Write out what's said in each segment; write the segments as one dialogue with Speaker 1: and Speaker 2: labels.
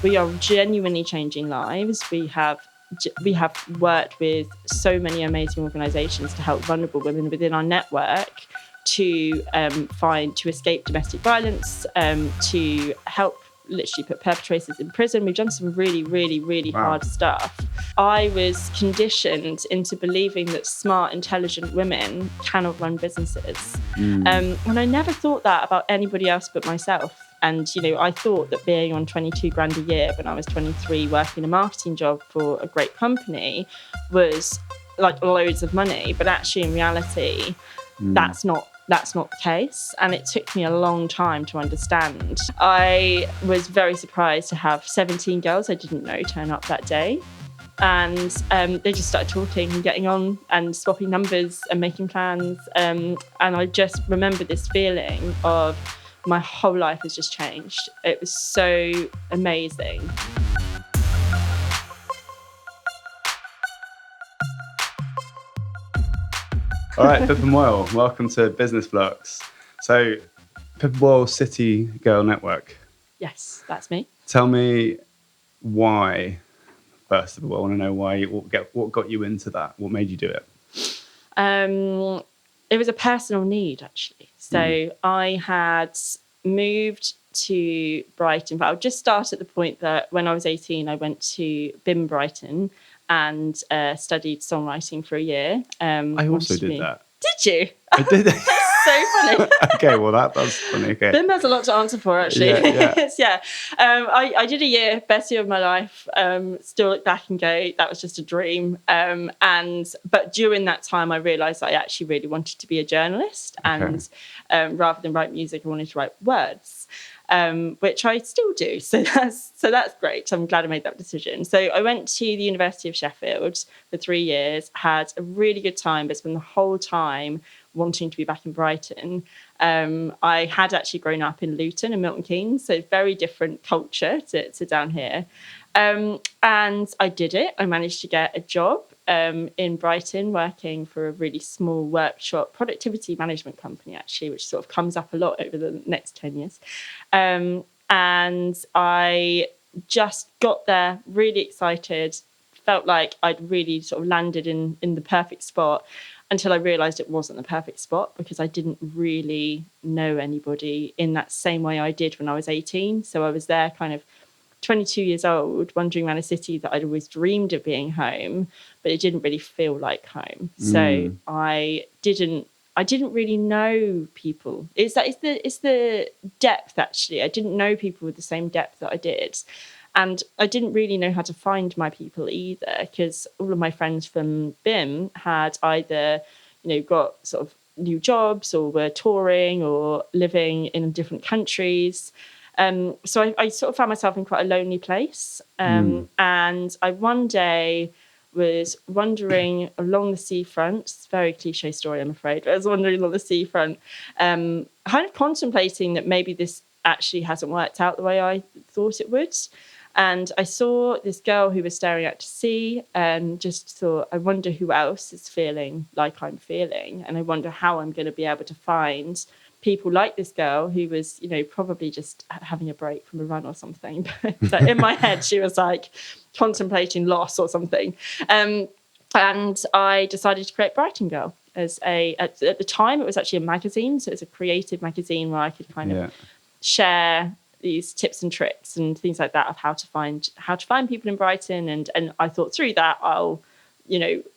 Speaker 1: We are genuinely changing lives. We have worked with so many amazing organisations to help vulnerable women within our network to escape domestic violence, to help literally put perpetrators in prison. We've done some really, really, really hard stuff. I was conditioned into believing that smart, intelligent women cannot run businesses. And I never thought that about anybody else but myself. And, I thought that being on 22 grand a year when I was 23, working a marketing job for a great company was like loads of money. But actually, in reality, that's not the case. And it took me a long time to understand. I was very surprised to have 17 girls I didn't know turn up that day. And they just started talking and getting on and swapping numbers and making plans. And I just remember this feeling of my whole life has just changed. It was so amazing.
Speaker 2: All right, Pippa Moyle, welcome to Business Flux. So, Pippa Moyle City Girl Network.
Speaker 1: Yes, that's me.
Speaker 2: Tell me why, first of all. I want to know why. What got you into that? What made you do it?
Speaker 1: It was a personal need, actually. So I had moved to Brighton, but I'll just start at the point that when I was 18, I went to Brighton and studied songwriting for a year.
Speaker 2: I also did that.
Speaker 1: Did you?
Speaker 2: I did.
Speaker 1: That's so funny.
Speaker 2: Okay, well, that's funny. Okay.
Speaker 1: BIM has a lot to answer for, actually.
Speaker 2: Yeah.
Speaker 1: I did a year, best year of my life. Still look back and go, that was just a dream. But during that time, I realised I actually really wanted to be a journalist.
Speaker 2: Okay.
Speaker 1: And rather than write music, I wanted to write words. Which I still do. So that's great. I'm glad I made that decision. So I went to the University of Sheffield for 3 years, had a really good time, but spent the whole time wanting to be back in Brighton. I had actually grown up in Luton and Milton Keynes, so very different culture to down here. And I did it. I managed to get a job in Brighton working for a really small workshop productivity management company, actually, which sort of comes up a lot over the next 10 years. And I just got there really excited, felt like I'd really sort of landed in the perfect spot until I realised it wasn't the perfect spot because I didn't really know anybody in that same way I did when I was 18. So I was there kind of 22 years old, wandering around a city that I'd always dreamed of being home, but it didn't really feel like home. So I didn't really know people. It's the depth, actually. I didn't know people with the same depth that I did. And I didn't really know how to find my people either, because all of my friends from BIM had either, got sort of new jobs or were touring or living in different countries. So I sort of found myself in quite a lonely place. And I one day was wandering along the seafront. It's a very cliche story, I'm afraid. But I was wandering along the seafront, kind of contemplating that maybe this actually hasn't worked out the way I thought it would. And I saw this girl who was staring out to sea and just thought, I wonder who else is feeling like I'm feeling. And I wonder how I'm going to be able to find people like this girl who was, probably just having a break from a run or something. But in my head, she was like contemplating loss or something. And I decided to create Brighton Girl at the time, it was actually a magazine. So it was a creative magazine where I could kind of share these tips and tricks and things like that of how to find people in Brighton. And I thought through that, I'll,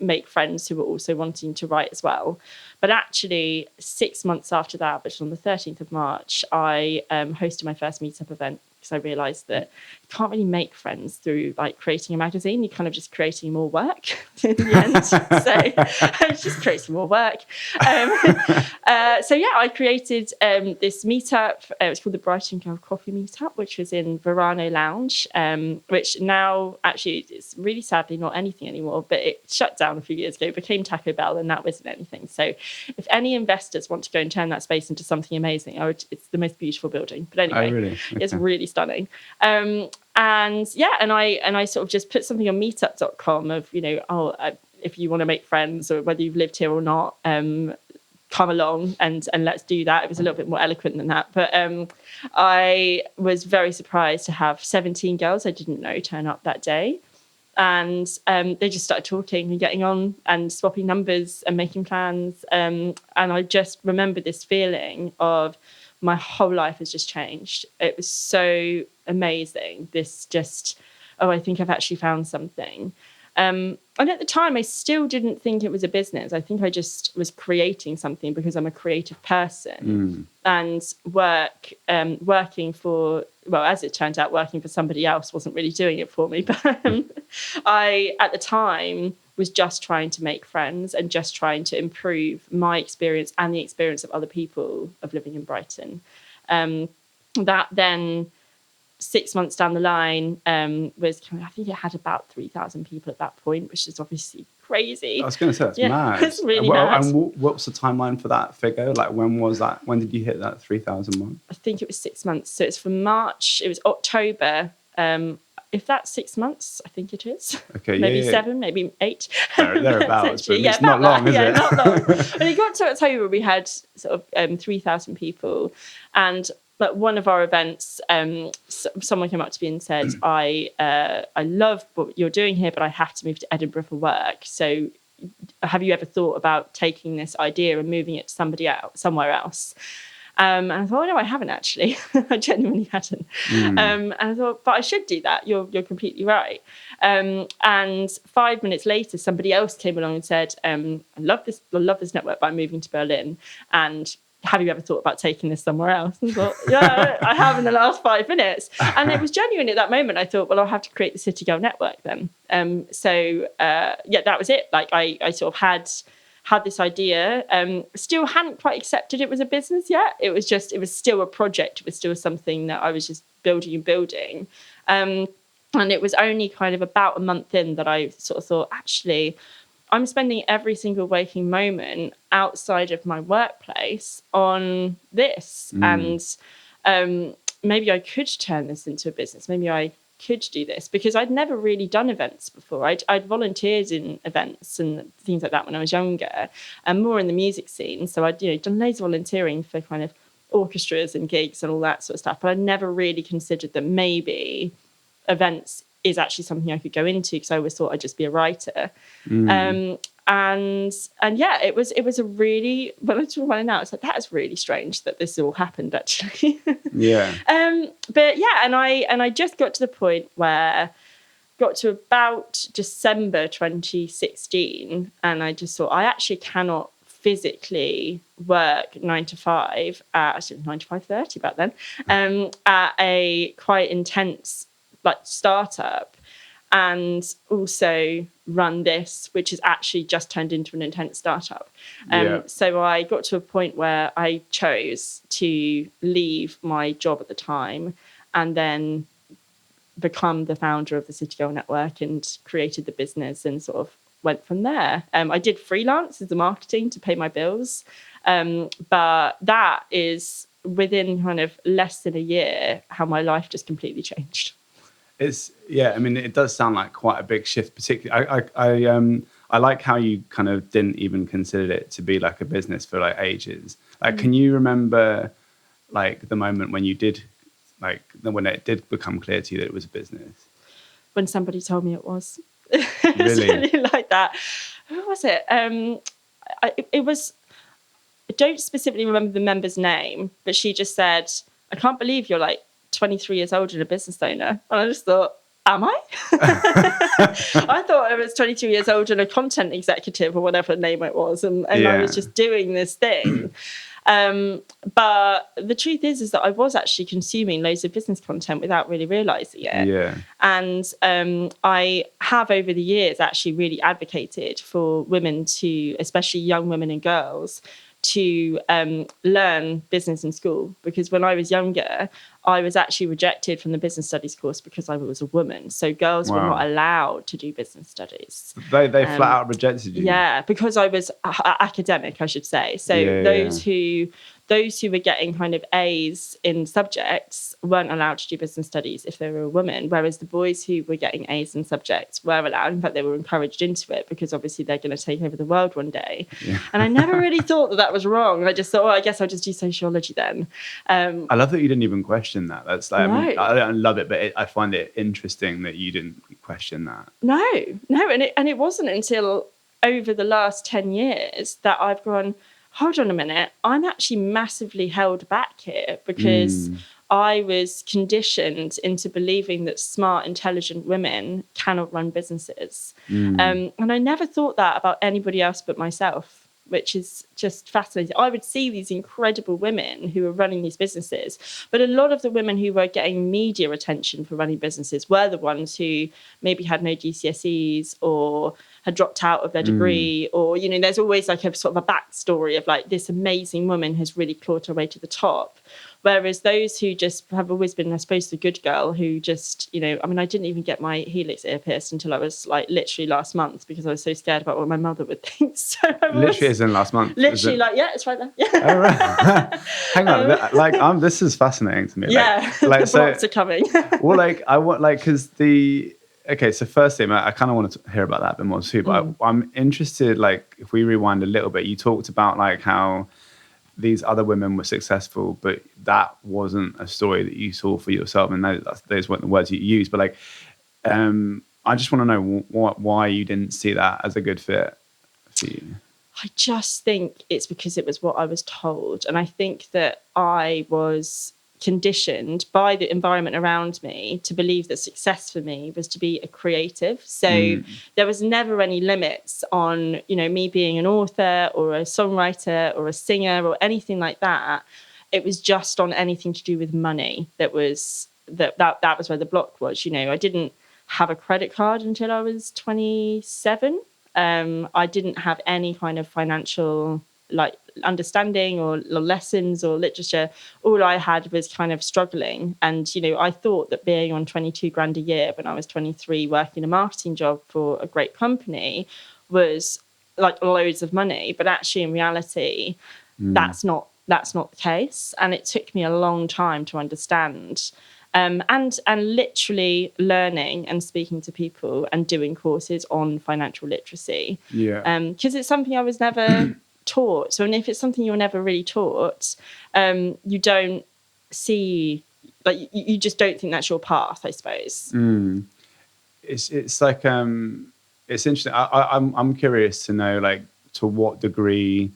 Speaker 1: make friends who were also wanting to write as well. But actually 6 months after that, which was on the 13th of March, I hosted my first meetup event because I realised that you can't really make friends through like creating a magazine. You're kind of just creating more work in the end. So I was just creating more work. I created this meetup. It was called the Brighton Girl Coffee Meetup, which was in Verano Lounge, which now actually it's really sadly not anything anymore, but it shut down a few years ago, became Taco Bell, and that wasn't anything. So if any investors want to go and turn that space into something amazing, it's the most beautiful building. But anyway,
Speaker 2: Okay.
Speaker 1: It's really stunning. And I sort of just put something on meetup.com of, if you want to make friends or whether you've lived here or not, come along and let's do that. It was a little bit more eloquent than that. But I was very surprised to have 17 girls I didn't know turn up that day. And they just started talking and getting on and swapping numbers and making plans. And I just remember this feeling of my whole life has just changed. It was so amazing. This just, I think I've actually found something. And at the time, I still didn't think it was a business. I think I just was creating something because I'm a creative person. And working for, well, as it turned out, working for somebody else wasn't really doing it for me. But I, at the time, was just trying to make friends and just trying to improve my experience and the experience of other people of living in Brighton. That then, 6 months down the line, was I think it had about 3,000 people at that point, which is obviously crazy.
Speaker 2: I was going to say, that's mad.
Speaker 1: It's really mad.
Speaker 2: And what's the timeline for that figure? Like, when was that? When did you hit that 3,000 mark?
Speaker 1: I think it was 6 months. So it's from March. It was October. If that's 6 months, I think it is.
Speaker 2: Okay,
Speaker 1: maybe 7, maybe 8.
Speaker 2: Thereabouts, but it's not long, is it?
Speaker 1: Not long. When it got to October, we had sort of 3,000 people, and like one of our events, someone came up to me and said, I love what you're doing here, but I have to move to Edinburgh for work. So have you ever thought about taking this idea and moving it to somewhere else? And I thought, no, I haven't actually. I genuinely hadn't. And I thought, but I should do that. You're completely right. And 5 minutes later, somebody else came along and said, I love this network, but I'm moving to Berlin. And have you ever thought about taking this somewhere else? And I thought, yeah, I have in the last 5 minutes. And it was genuine at that moment. I thought, well, I'll have to create the City Girl Network then. So that was it. Like I sort of had this idea, still hadn't quite accepted it was a business yet. It was still a project. It was still something that I was just building. And it was only kind of about a month in that I sort of thought, actually, I'm spending every single waking moment outside of my workplace on this. And maybe I could turn this into a business. Maybe I could do this, because I'd never really done events before. I'd volunteered in events and things like that when I was younger, and more in the music scene. So I'd done loads of volunteering for kind of orchestras and gigs and all that sort of stuff. But I'd never really considered that maybe events is actually something I could go into, because I always thought I'd just be a writer. And it was a really, when I talk about it now, it's like, that's really strange that this all happened actually.
Speaker 2: Yeah.
Speaker 1: But yeah, and I just got to the point where got to about December 2016, and I just thought, I actually cannot physically work 9 to 5, actually 9 to 5:30 back then, at a quite intense like startup, and also run this, which has actually just turned into an intense startup. So I got to a point where I chose to leave my job at the time and then become the founder of the City Girl Network and created the business and sort of went from there. I did freelance as the marketing to pay my bills. But that is within kind of less than a year how my life just completely changed.
Speaker 2: It does sound like quite a big shift. Particularly, I like how you kind of didn't even consider it to be like a business for like ages. Like, can you remember like the moment when you did, like when it did become clear to you that it was a business?
Speaker 1: When somebody told me it was.
Speaker 2: Really?
Speaker 1: It's really like that. Who was it? It was. I don't specifically remember the member's name, but she just said, "I can't believe you're like 23 years old and a business owner." And I just thought, am I? I thought I was 22 years old and a content executive or whatever name it was. And I was just doing this thing. But the truth is that I was actually consuming loads of business content without really realising it.
Speaker 2: Yeah.
Speaker 1: And I have over the years actually really advocated for women to, especially young women and girls, to learn business in school, because when I was younger, I was actually rejected from the business studies course because I was a woman. So girls were not allowed to do business studies.
Speaker 2: They flat out rejected you?
Speaker 1: Yeah, because I was academic, I should say. So those who those who were getting kind of A's in subjects weren't allowed to do business studies if they were a woman, whereas the boys who were getting A's in subjects were allowed. In fact, they were encouraged into it because obviously they're going to take over the world one day.
Speaker 2: Yeah.
Speaker 1: And I never really thought that was wrong. I just thought, I guess I'll just do sociology then.
Speaker 2: I love that you didn't even question that. That's like,
Speaker 1: No.
Speaker 2: I mean, I don't love it, but I find it interesting that you didn't question that.
Speaker 1: No, and it wasn't until over the last 10 years that I've gone, hold on a minute, I'm actually massively held back here because I was conditioned into believing that smart, intelligent women cannot run businesses. And I never thought that about anybody else but myself, which is just fascinating. I would see these incredible women who were running these businesses, but a lot of the women who were getting media attention for running businesses were the ones who maybe had no GCSEs or had dropped out of their degree, or, you know, there's always like a sort of a backstory of like this amazing woman has really clawed her way to the top. Whereas those who just have always been, I suppose, the good girl who just, you know, I mean, I didn't even get my helix ear pierced until I was like literally last month because I was so scared about what my mother would think. So
Speaker 2: literally as in last month.
Speaker 1: Literally like, yeah, it's right there. Yeah.
Speaker 2: Oh, right. Hang on, this is fascinating to me.
Speaker 1: Yeah,
Speaker 2: like
Speaker 1: the blocks are coming.
Speaker 2: Well, like I want because okay, so firstly, I kind of want to hear about that a bit more too, but I'm interested, like, if we rewind a little bit, you talked about like how these other women were successful, but that wasn't a story that you saw for yourself, and those weren't the words you used. But like, I just want to know why you didn't see that as a good fit for you.
Speaker 1: I just think it's because it was what I was told, and I think that I was conditioned by the environment around me to believe that success for me was to be a creative. So there was never any limits on, you know, me being an author or a songwriter or a singer or anything like that. It was just on anything to do with money that was where the block was. You know, I didn't have a credit card until I was 27. I didn't have any kind of financial like understanding or lessons or literature. All I had was kind of struggling. And, you know, I thought that being on 22 grand a year when I was 23, working a marketing job for a great company was like loads of money. But actually, in reality, that's not the case. And it took me a long time to understand. And literally learning and speaking to people and doing courses on financial literacy.
Speaker 2: Yeah.
Speaker 1: Because it's something I was never taught. So, and if it's something you're never really taught, you don't see, like, you just don't think that's your path, I suppose.
Speaker 2: It's like it's interesting. I'm curious to know, like, to what degree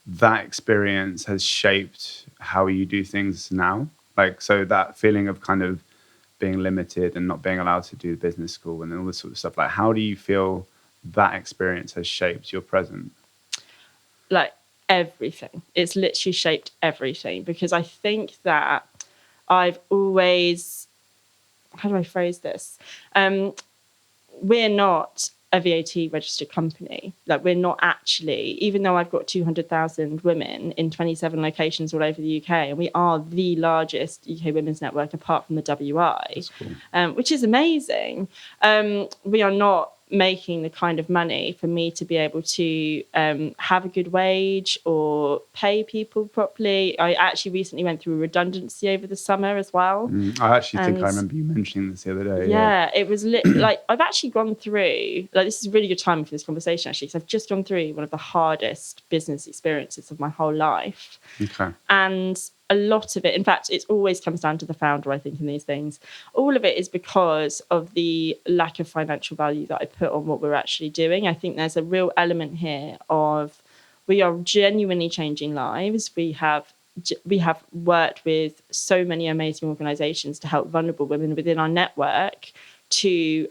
Speaker 2: that experience has shaped how you do things now. Like, so that feeling of kind of being limited and not being allowed to do business school and all this sort of stuff. Like, how do you feel that experience has shaped your present?
Speaker 1: Like everything. It's literally shaped everything, because I think that I've always, how do I phrase this? We're not a VAT registered company. Like, we're not actually, even though I've got 200,000 women in 27 locations all over the UK, and we are the largest UK women's network apart from the WI,
Speaker 2: That's cool.
Speaker 1: Which is amazing. We are not making the kind of money for me to be able to have a good wage or pay people properly. I actually recently went through a redundancy over the summer as well.
Speaker 2: I actually think I remember you mentioning this the other day.
Speaker 1: Yeah, it was like, I've actually gone through, like, this is a really good time for this conversation actually, because I've just gone through one of the hardest business experiences of my whole life.
Speaker 2: Okay.
Speaker 1: And a lot of it, in fact, it always comes down to the founder, I think, in these things. All of it is because of the lack of financial value that I put on what we're actually doing. I think there's a real element here of, we are genuinely changing lives. We have worked with so many amazing organisations to help vulnerable women within our network to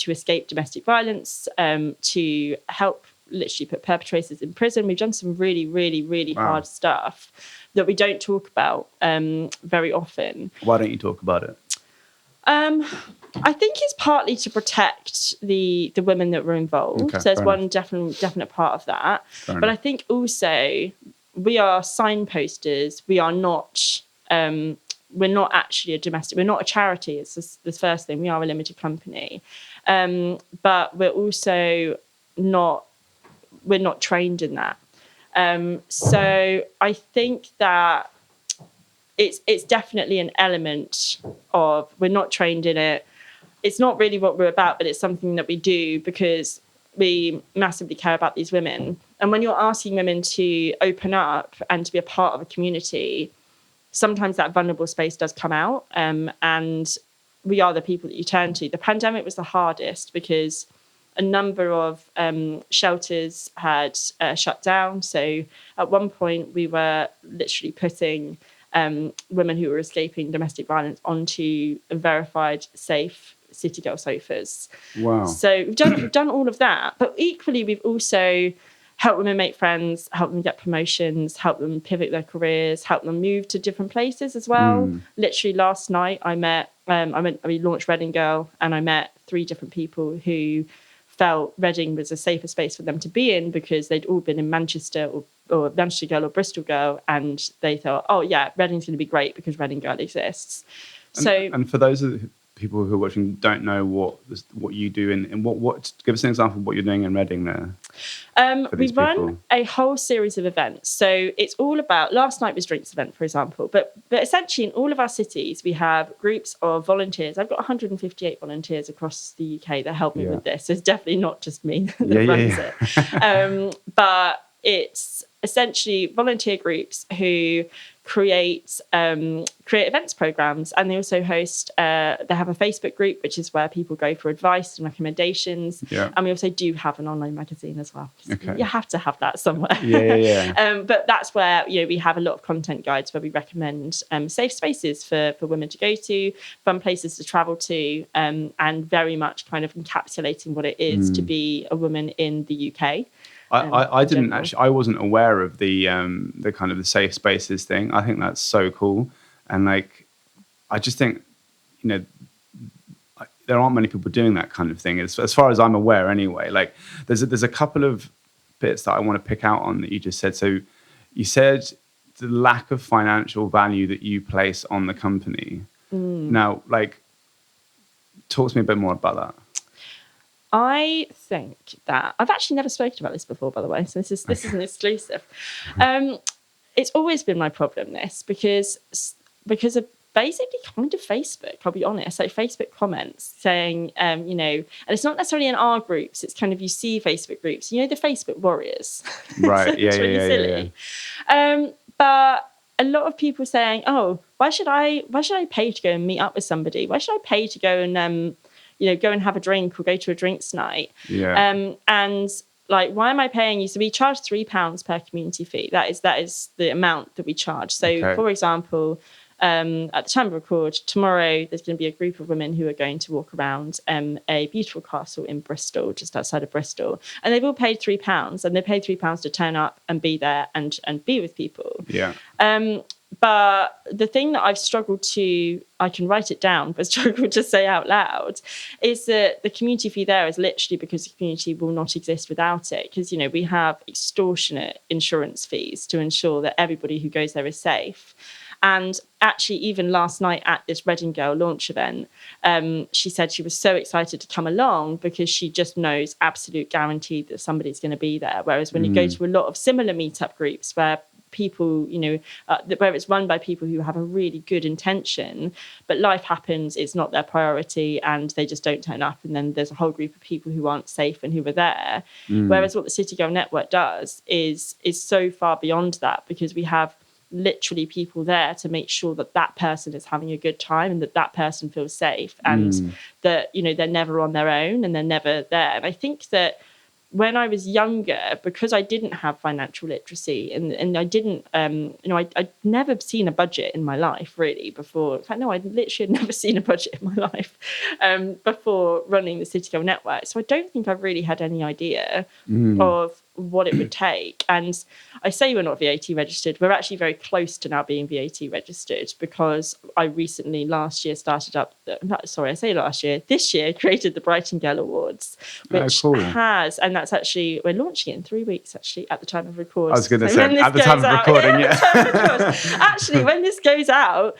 Speaker 1: escape domestic violence, to help literally put perpetrators in prison. We've done some really, really, really hard stuff that we don't talk about very often.
Speaker 2: Why don't you talk about it?
Speaker 1: I think it's partly to protect the women that were involved.
Speaker 2: Okay,
Speaker 1: So there's
Speaker 2: fair
Speaker 1: one definite part of that.
Speaker 2: Fair
Speaker 1: but
Speaker 2: enough.
Speaker 1: I think also we are signposters. We are not. We're not actually a domestic. We're not a charity. It's the first thing. We are a limited company, but we're also not. We're not trained in that. So I think that it's definitely an element of, we're not trained in it. It's not really what we're about, but it's something that we do because we massively care about these women. And when you're asking women to open up and to be a part of a community, sometimes that vulnerable space does come out, and we are the people that you turn to. The pandemic was the hardest because a number of shelters had shut down. So at one point, we were literally putting women who were escaping domestic violence onto verified, safe City Girl sofas.
Speaker 2: Wow.
Speaker 1: So we've done all of that. But equally, we've also helped women make friends, helped them get promotions, helped them pivot their careers, helped them move to different places as well. Literally last night, we launched Reading Girl, and I met 3 different people who felt Reading was a safer space for them to be in because they'd all been in Manchester or Manchester Girl or Bristol Girl, and they thought, oh yeah, Reading's going to be great because Reading Girl exists.
Speaker 2: And for those of the people who are watching don't know what you do and what give us an example of what you're doing in Reading there.
Speaker 1: We run a whole series of events. So it's all about, last night was drinks event, for example, but essentially in all of our cities, we have groups of volunteers. I've got 158 volunteers across the UK that help me with this. So it's definitely not just me that runs it. But it's essentially volunteer groups who create events programs, and they also host they have a Facebook group which is where people go for advice and recommendations, and we also do have an online magazine as well. You have to have that somewhere. But that's where we have a lot of content guides where we recommend safe spaces for women to go to, fun places to travel to, and very much kind of encapsulating what it is to be a woman in the UK.
Speaker 2: I didn't actually. I wasn't aware of the kind of the safe spaces thing. I think that's so cool, and I just think, there aren't many people doing that kind of thing. As far as I'm aware, anyway. There's a couple of bits that I want to pick out on that you just said. So, you said the lack of financial value that you place on the company. Now, talk to me a bit more about that.
Speaker 1: I think that I've actually never spoken about this before, by the way. So this is an exclusive. It's always been my problem, this, because of basically kind of Facebook, I'll be honest, Facebook comments saying, and it's not necessarily in our groups. It's kind of, you see Facebook groups, the Facebook warriors.
Speaker 2: Right.
Speaker 1: It's really silly. But a lot of people saying, oh, why should I pay to go and meet up with somebody? Why should I pay to go and go and have a drink or go to a drinks night? And why am I paying you? So we charge £3 per community fee. That is the amount that we charge. So, for example, at the time of record, tomorrow there's going to be a group of women who are going to walk around a beautiful castle in Bristol, just outside of Bristol, and they've all paid £3, and they paid £3 to turn up and be there and be with people. But the thing that I've struggled to, I can write it down, but struggled to say out loud, is that the community fee there is literally because the community will not exist without it. Because, we have extortionate insurance fees to ensure that everybody who goes there is safe. And actually, even last night at this Reading Girl launch event, she said she was so excited to come along because she just knows absolute guaranteed that somebody's going to be there. Whereas when you go to a lot of similar meetup groups where people, where it's run by people who have a really good intention, but life happens, it's not their priority, and they just don't turn up. And then there's a whole group of people who aren't safe and who were there. Whereas what the City Girl Network does is so far beyond that, because we have literally people there to make sure that person is having a good time and that person feels safe, and that, they're never on their own and they're never there. And I think that when I was younger, because I didn't have financial literacy and I didn't, I'd never seen a budget in my life really before. In fact, no, I'd literally never seen a budget in my life before running the City Girl Network. So I don't think I've really had any idea of what it would take. And I say we're not VAT registered. We're actually very close to now being VAT registered, because I recently this year created the Brighton Girl Awards, which has, and that's actually, we're launching it in 3 weeks actually at the time of record.
Speaker 2: I was going to say at the time of recording,
Speaker 1: Actually, when this goes out,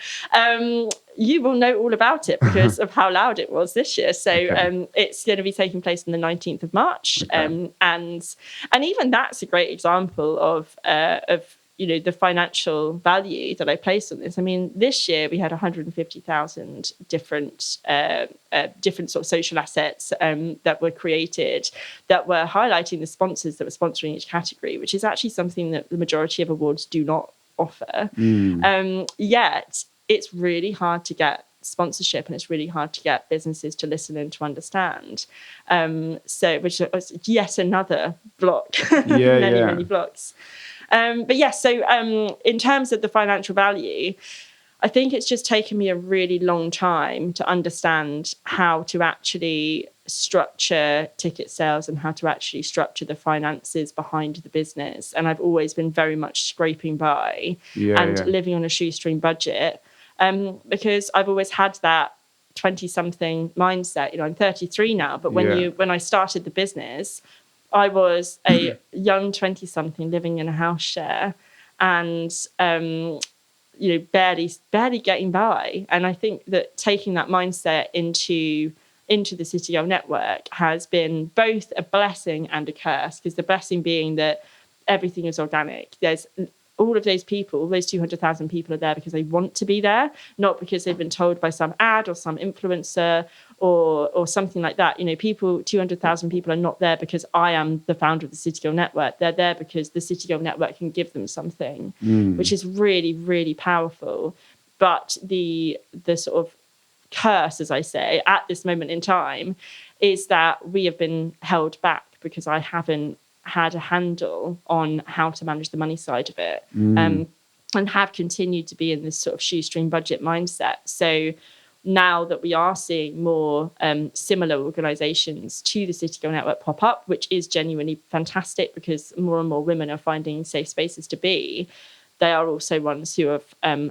Speaker 1: you will know all about it because of how loud it was this year. So
Speaker 2: Okay.
Speaker 1: it's going to be taking place on the 19th of March.
Speaker 2: Okay.
Speaker 1: And even that's a great example of the financial value that I placed on this. I mean, this year we had 150,000 different sort of social assets that were created that were highlighting the sponsors that were sponsoring each category, which is actually something that the majority of awards do not offer. Yet it's really hard to get sponsorship, and it's really hard to get businesses to listen and to understand. Which is yet another block, many blocks. So in terms of the financial value, I think it's just taken me a really long time to understand how to actually structure ticket sales and how to actually structure the finances behind the business. And I've always been very much scraping by living on a shoestring budget because I've always had that 20-something mindset. I'm 33 now, but when I started the business, I was a young 20-something living in a house share and barely getting by. And I think that taking that mindset into the City Girl network has been both a blessing and a curse, because the blessing being that everything is organic. There's all of those people, those 200,000 people are there because they want to be there, not because they've been told by some ad or some influencer or something like that. 200,000 people are not there because I am the founder of the City Girl Network. They're there because the City Girl Network can give them something, which is really, really powerful. But the sort of curse, as I say, at this moment in time, is that we have been held back because I haven't had a handle on how to manage the money side of it, and have continued to be in this sort of shoestring budget mindset. So now that we are seeing more similar organisations to the City Girl Network pop up, which is genuinely fantastic because more and more women are finding safe spaces to be, they are also ones who have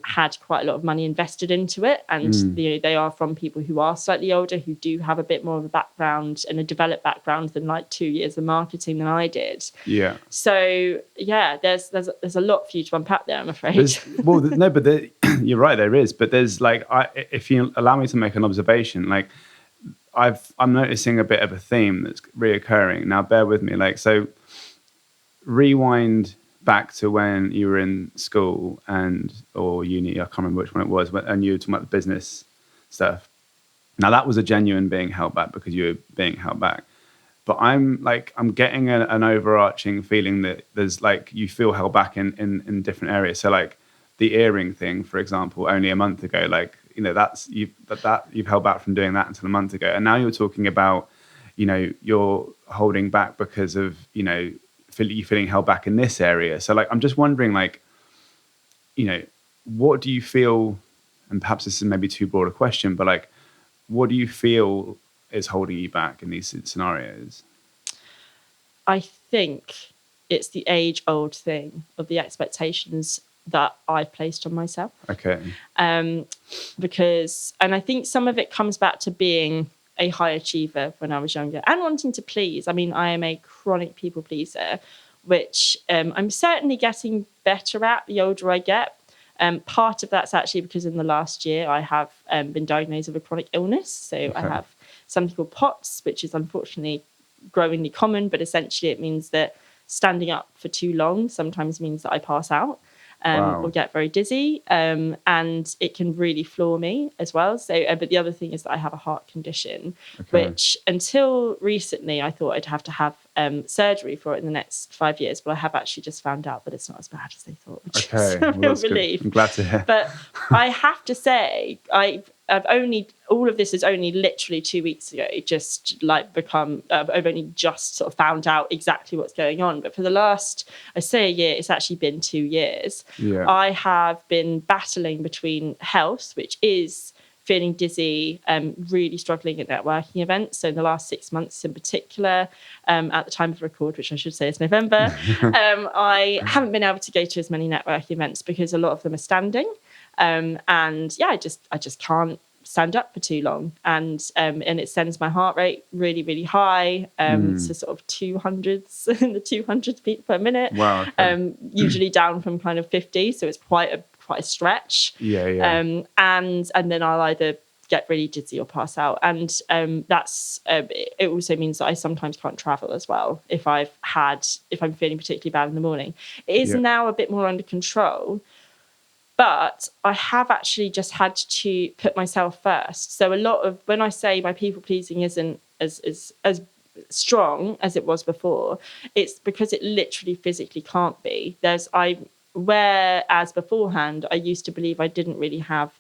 Speaker 1: had quite a lot of money invested into it. And they are from people who are slightly older, who do have a bit more of a background and a developed background than like 2 years of marketing than I did.
Speaker 2: Yeah.
Speaker 1: So, there's a lot for you to unpack there, I'm afraid.
Speaker 2: You're right, there is. But there's if you allow me to make an observation, I'm noticing a bit of a theme that's reoccurring. Now, bear with me. So rewind back to when you were in school or uni, I can't remember which one it was, and you were talking about the business stuff. Now that was a genuine being held back because you were being held back. But I'm getting an overarching feeling that there's you feel held back in different areas. So the earring thing, for example, only a month ago, you've held back from doing that until a month ago. And now you're talking about, you're holding back because of, you feeling held back in this area. So I'm just wondering, what do you feel, and perhaps this is maybe too broad a question, but what do you feel is holding you back in these scenarios?
Speaker 1: I think it's the age-old thing of the expectations that I've placed on myself.
Speaker 2: Okay.
Speaker 1: Because I think some of it comes back to being a high achiever when I was younger and wanting to please. I mean, I am a chronic people pleaser, which I'm certainly getting better at the older I get. Part of that's actually because in the last year I have been diagnosed with a chronic illness. So I have something called POTS, which is unfortunately growingly common, but essentially it means that standing up for too long sometimes means that I pass out. Or get very dizzy, and it can really floor me as well. So, but the other thing is that I have a heart condition, which until recently I thought I'd have to have surgery for it in the next 5 years. But I have actually just found out that it's not as bad as they thought, which is a real relief.
Speaker 2: Good. I'm glad to hear.
Speaker 1: But I have to say, all of this is only literally 2 weeks ago, I've only just sort of found out exactly what's going on. But for the last, I say a year, it's actually been 2 years.
Speaker 2: Yeah.
Speaker 1: I have been battling between health, which is feeling dizzy, really struggling at networking events. So in the last 6 months in particular, at the time of record, which I should say is November, I haven't been able to go to as many networking events because a lot of them are standing. I just can't stand up for too long, and it sends my heart rate really, really high, to sort of 200s beats per minute.
Speaker 2: Wow. Okay.
Speaker 1: Usually down from kind of 50, so it's quite quite a stretch.
Speaker 2: Yeah.
Speaker 1: And then I'll either get really dizzy or pass out. And it also means that I sometimes can't travel as well if I'm feeling particularly bad in the morning. It is now a bit more under control, but I have actually just had to put myself first. So a lot of, when I say my people pleasing isn't as strong as it was before, it's because it literally physically can't be. Whereas beforehand, I used to believe I didn't really have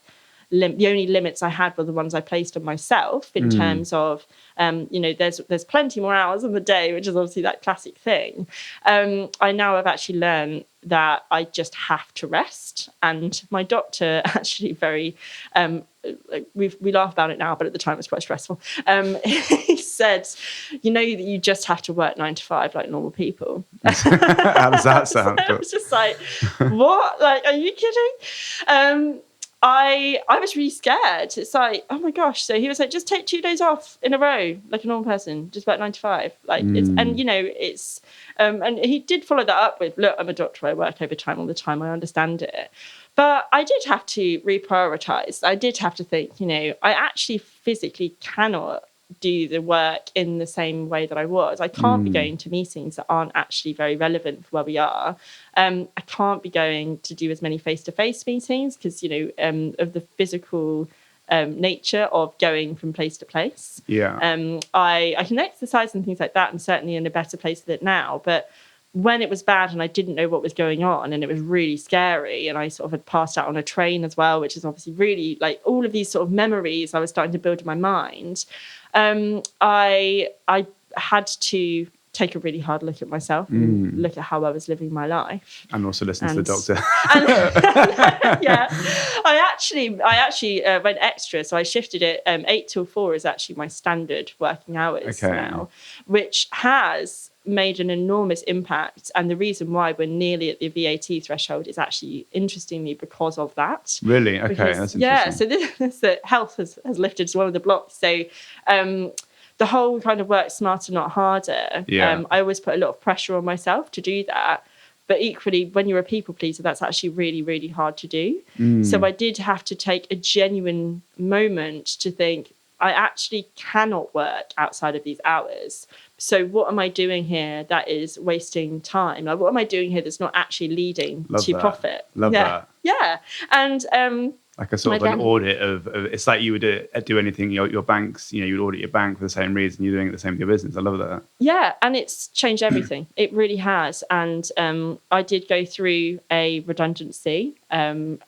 Speaker 1: the only limits I had were the ones I placed on myself in terms of, there's plenty more hours in the day, which is obviously that classic thing. I now have actually learned that I just have to rest. And my doctor actually we laugh about it now, but at the time it was quite stressful. He said, that you just have to work 9 to 5 like normal people.
Speaker 2: How does that sound?
Speaker 1: So I was just like, what? Like, are you kidding? I was really scared. It's like, oh my gosh. So he was like, just take 2 days off in a row, like a normal person, just about 9 to 5. Like and he did follow that up with, look, I'm a doctor, I work overtime all the time, I understand it. But I did have to reprioritize. I did have to think, I actually physically cannot do the work in the same way that I was. I can't be going to meetings that aren't actually very relevant for where we are. I can't be going to do as many face-to-face meetings because, of the physical nature of going from place to place.
Speaker 2: Yeah.
Speaker 1: I can exercise and things like that, and certainly in a better place with it now. But when it was bad and I didn't know what was going on and it was really scary, and I sort of had passed out on a train as well, which is obviously really like all of these sort of memories I was starting to build in my mind. I had to take a really hard look at myself and look at how I was living my life.
Speaker 2: And also listen to the doctor.
Speaker 1: Yeah. I actually went extra. So I shifted it. 8 till 4 is actually my standard working hours now, which has made an enormous impact. And the reason why we're nearly at the VAT threshold is actually, interestingly, because of that.
Speaker 2: Really? Okay, that's interesting.
Speaker 1: Yeah, so this health has lifted as one of the blocks. So the whole kind of work smarter, not harder.
Speaker 2: Yeah.
Speaker 1: I always put a lot of pressure on myself to do that. But equally, when you're a people pleaser, that's actually really, really hard to do. So I did have to take a genuine moment to think, I actually cannot work outside of these hours. So what am I doing here that is wasting time? Like, what am I doing here that's not actually leading to profit?
Speaker 2: Love that.
Speaker 1: Yeah. And
Speaker 2: like a sort of an audit of it's like you would do anything, your banks, you would audit your bank for the same reason you're doing it the same with your business. I love that.
Speaker 1: Yeah, and it's changed everything. It really has. And I did go through a redundancy. I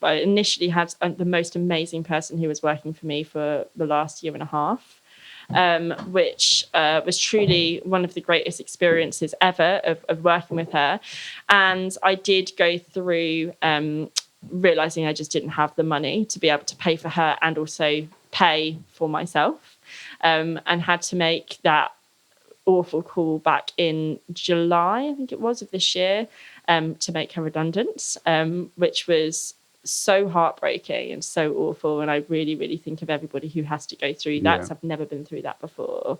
Speaker 1: initially had the most amazing person who was working for me for the last year and a half, which was truly one of the greatest experiences ever of working with her. And I did go through realizing I just didn't have the money to be able to pay for her and also pay for myself, and had to make that awful call back in July, I think it was, of this year, to make her redundant, which was so heartbreaking and so awful. And I really, really think of everybody who has to go through that, because I've never been through that before.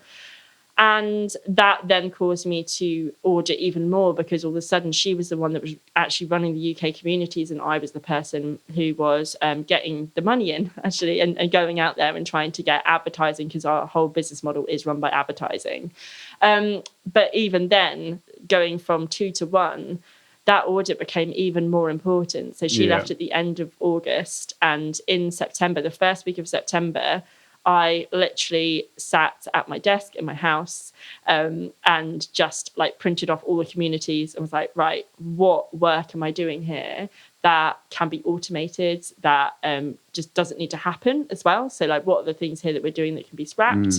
Speaker 1: And that then caused me to audit even more, because all of a sudden she was the one that was actually running the UK communities, and I was the person who was getting the money in, actually, and going out there and trying to get advertising, because our whole business model is run by advertising. But even then, going from 2 to 1, that audit became even more important. So she left at the end of August, and in September, the first week of September, I literally sat at my desk in my house and just like printed off all the communities and was like, right, what work am I doing here that can be automated, that just doesn't need to happen as well? So like, what are the things here that we're doing that can be scrapped?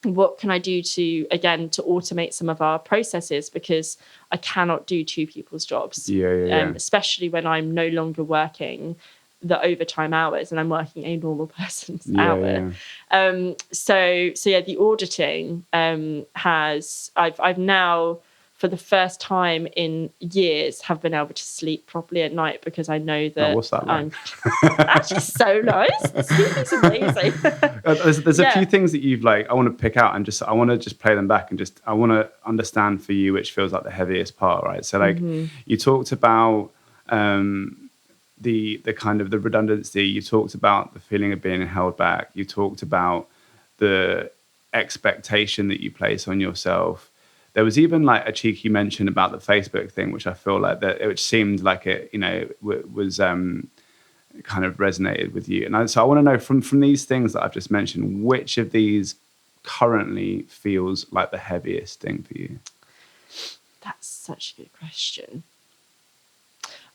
Speaker 1: What can I do to automate some of our processes, because I cannot do 2 people's jobs, especially when I'm no longer working the overtime hours and I'm working a normal person's hour. So the auditing I've now, for the first time in years, have been able to sleep properly at night, because I know that
Speaker 2: what's that like?
Speaker 1: I'm actually so nice. Sleeping's amazing.
Speaker 2: There's a few things that you've I want to pick out, and I want to just play them back, and I want to understand for you which feels like the heaviest part, right? So you talked about the kind of the redundancy. You talked about the feeling of being held back. You talked about the expectation that you place on yourself. There was even like a cheeky mention about the Facebook thing, which I feel like that, which seemed like it, was kind of resonated with you. And so I want to know from these things that I've just mentioned, which of these currently feels like the heaviest thing for you?
Speaker 1: That's such a good question.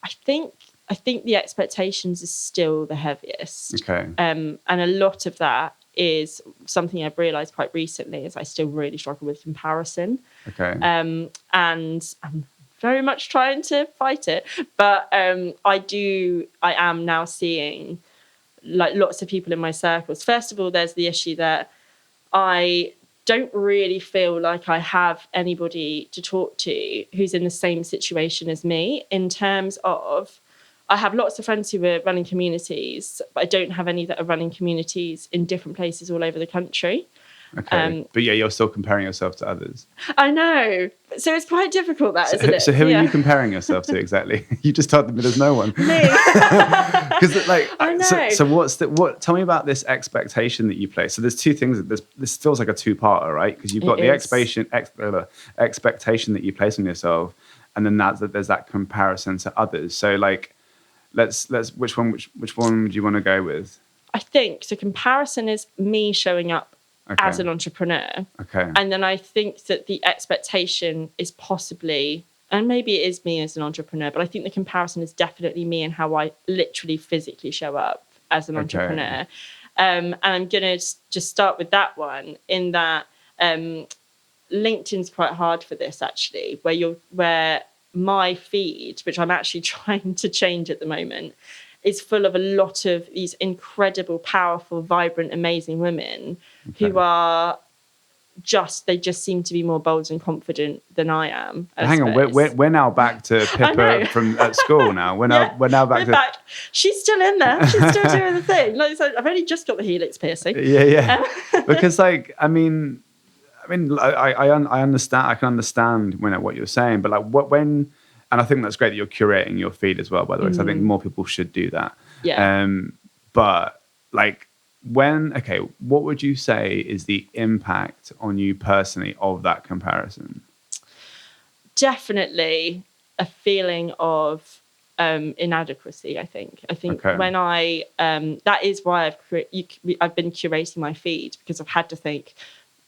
Speaker 1: I think the expectations is still the heaviest.
Speaker 2: Okay.
Speaker 1: And a lot of that is something I've realised quite recently is I still really struggle with comparison.
Speaker 2: Okay.
Speaker 1: And I'm very much trying to fight it. But I am now seeing like lots of people in my circles. First of all, there's the issue that I don't really feel like I have anybody to talk to who's in the same situation as me in terms of I have lots of friends who are running communities, but I don't have any that are running communities in different places all over the country.
Speaker 2: Okay. But yeah, you're still comparing yourself to others.
Speaker 1: I know. So it's quite difficult, isn't it?
Speaker 2: So who are you comparing yourself to exactly? You just told me there's no one.
Speaker 1: Me.
Speaker 2: Because like,
Speaker 1: I know.
Speaker 2: So tell me about this expectation that you place. So there's two things. This feels like a two-parter, right? Because you've got the expectation that you place on yourself, and then there's that comparison to others. So like, let's which one do you want to go with?
Speaker 1: I think so. Comparison is me showing up as an entrepreneur.
Speaker 2: Okay.
Speaker 1: And then I think that the expectation is possibly, and maybe it is me as an entrepreneur, but I think the comparison is definitely me and how I literally physically show up as an entrepreneur. And I'm going to just start with that one in that LinkedIn's quite hard for this actually, where my feed, which I'm actually trying to change at the moment, is full of a lot of these incredible, powerful, vibrant, amazing women who are they just seem to be more bold and confident than I am.
Speaker 2: Hang on, we're now back to Pippa from at school now. We're now back.
Speaker 1: She's still in there. She's still doing the thing. Like, so I've only just got the helix piercing.
Speaker 2: Yeah. Because like, I mean, I understand. I can understand what you're saying, but like when. And I think that's great that you're curating your feed as well, by the way. So I think more people should do that.
Speaker 1: Yeah.
Speaker 2: But like what would you say is the impact on you personally of that comparison?
Speaker 1: Definitely a feeling of inadequacy, I think. I think when that is why I've been curating my feed, because I've had to think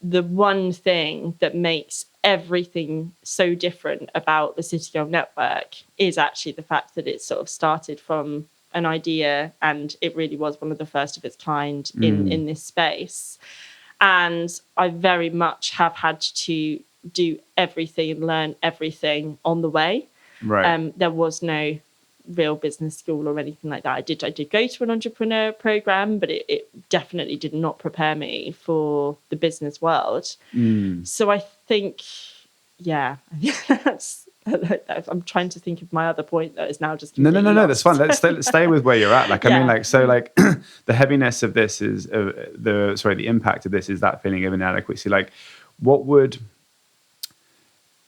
Speaker 1: the one thing that makes everything so different about the City Girl Network is actually the fact that it sort of started from an idea and it really was one of the first of its kind in this space. And I very much have had to do everything and learn everything on the way.
Speaker 2: Right.
Speaker 1: There was no real business school or anything like that. I did go to an entrepreneur program, but it definitely did not prepare me for the business world. So I think, I'm trying to think of my other point that is now just
Speaker 2: no, that's fine. Let's stay with where you're at. Like, I mean, like, so like the heaviness of this is the impact of this is that feeling of inadequacy. Like,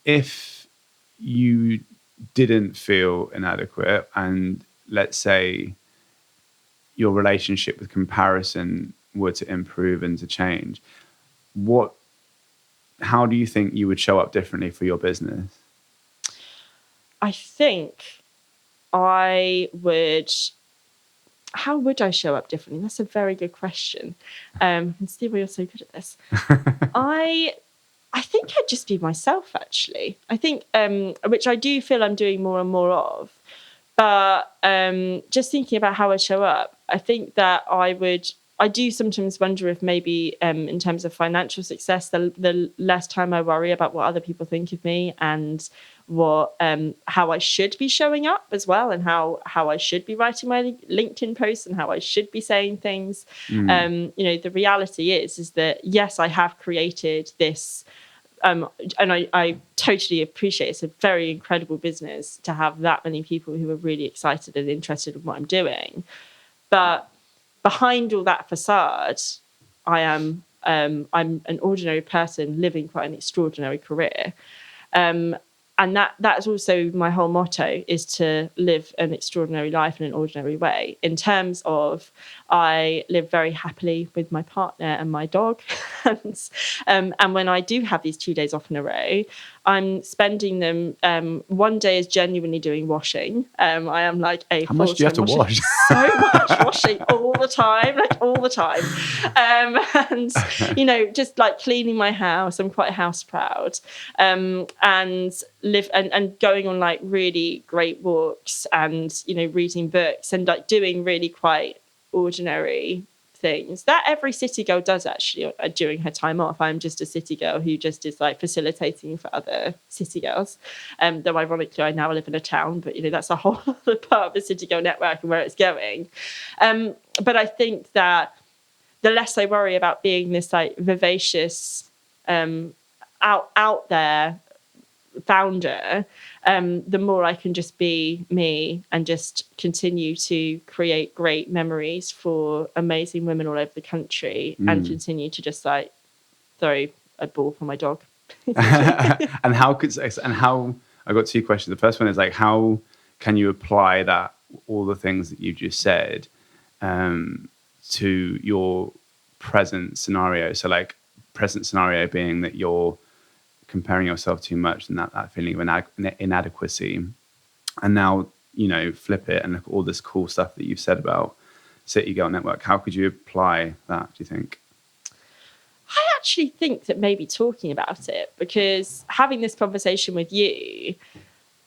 Speaker 2: if you didn't feel inadequate and let's say your relationship with comparison were to improve and to change, how do you think you would show up differently for your business?
Speaker 1: I think how would I show up differently? That's a very good question. And Steve, you're so good at this. I think I'd just be myself, actually. I think, which I do feel I'm doing more and more of. But just thinking about how I show up, I think that I do sometimes wonder if maybe in terms of financial success, the less time I worry about what other people think of me and how I should be showing up as well, and how I should be writing my LinkedIn posts and how I should be saying things. The reality is that yes, I have created this. And I totally appreciate it's a very incredible business to have that many people who are really excited and interested in what I'm doing. But behind all that facade, I'm an ordinary person living quite an extraordinary career. and that's also my whole motto, is to live an extraordinary life in an ordinary way, in terms of I live very happily with my partner and my dog. And when I do have these 2 days off in a row, I'm spending them, one day is genuinely doing washing. I am like a
Speaker 2: How much do you have to wash?
Speaker 1: So much washing all the time, like all the time. And, you know, just like cleaning my house. I'm quite house proud. And live and going on like really great walks, and, you know, reading books, and like doing really quite ordinary things that every city girl does actually during her time off. I'm just a city girl who just is like facilitating for other city girls. Though ironically I now live in a town, but, you know, that's a whole other part of the city girl network and where it's going. But I think that the less I worry about being this like vivacious, out there founder, the more I can just be me and just continue to create great memories for amazing women all over the country, and continue to just like throw a ball for my dog.
Speaker 2: And how I got two questions. The first one is like, how can you apply that, all the things that you just said, to your present scenario? So like, present scenario being that you're comparing yourself too much, and that feeling of inadequacy, and now, you know, flip it and look at all this cool stuff that you've said about City Girl Network. How could you apply that, do you think?
Speaker 1: I actually think that maybe talking about it, because having this conversation with you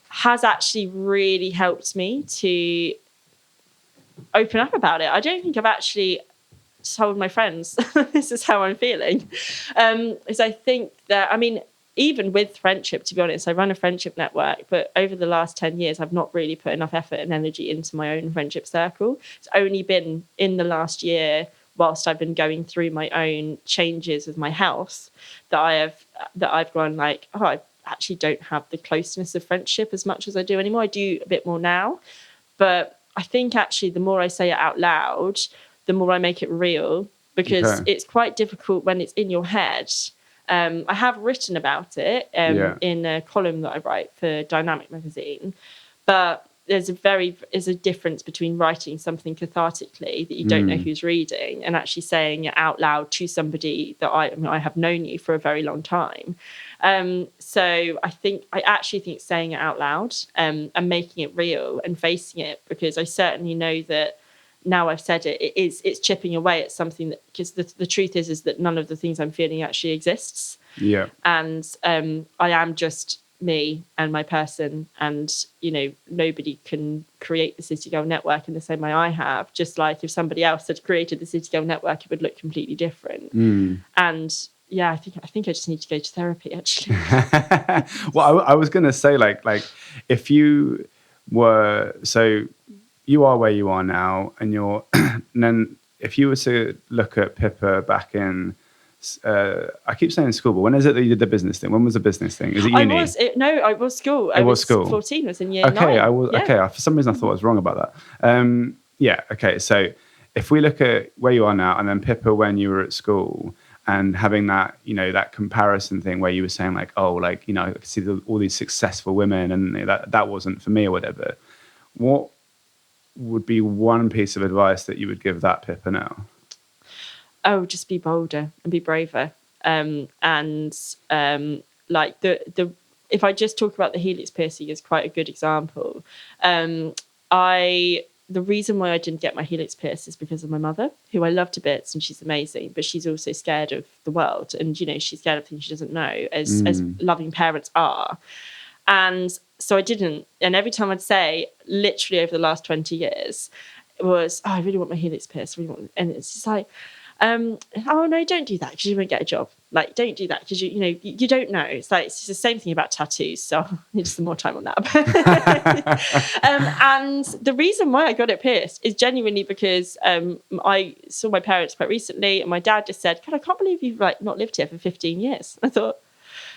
Speaker 1: has actually really helped me to open up about it. I don't think I've actually told my friends this is how I'm feeling. Is I think that, I mean, even with friendship, to be honest, I run a friendship network, but over the last 10 years, I've not really put enough effort and energy into my own friendship circle. It's only been in the last year, whilst I've been going through my own changes with my health, that I've gone like, oh, I actually don't have the closeness of friendship as much as I do anymore. I do a bit more now, but I think actually the more I say it out loud, the more I make it real, because it's quite difficult when it's in your head. I have written about it in a column that I write for Dynamic magazine, but there's a difference between writing something cathartically that you don't know who's reading, and actually saying it out loud to somebody that I have known you for a very long time. So I actually think saying it out loud, and making it real and facing it, because I certainly know that now I've said it, it's chipping away at something that, because the truth is that none of the things I'm feeling actually exists.
Speaker 2: Yeah.
Speaker 1: And I am just me and my person, and, you know, nobody can create the City Girl Network in the same way I have. Just like if somebody else had created the City Girl Network, it would look completely different. And yeah, I think I just need to go to therapy, actually.
Speaker 2: Well, I was going to say, like if you were, so you are where you are now, and you're, and then if you were to look at Pippa back in, I keep saying school, but when is it that you did the business thing? When was the business thing? Is it uni?
Speaker 1: I was school. I was school. 14, I was in year 9.
Speaker 2: Okay, for some reason I thought I was wrong about that. Okay, so if we look at where you are now, and then Pippa when you were at school, and having that, you know, that comparison thing where you were saying like, oh, like, you know, I could see all these successful women, and that wasn't for me or whatever. What would be one piece of advice that you would give that Pippa now?
Speaker 1: Oh, just be bolder and be braver. Like the if I just talk about the helix piercing is quite a good example. The reason why I didn't get my helix pierced is because of my mother, who I love to bits, and she's amazing, but she's also scared of the world, and, you know, she's scared of things she doesn't know, as loving parents are. And so I didn't. And every time I'd say, literally over the last 20 years, it was, oh, I really want my helix pierced. And it's just like, oh, no, don't do that because you won't get a job. Like, don't do that because, you know, you don't know. It's like, it's the same thing about tattoos. So I need some more time on that. And the reason why I got it pierced is genuinely because I saw my parents quite recently, and my dad just said, God, I can't believe you've like not lived here for 15 years. I thought,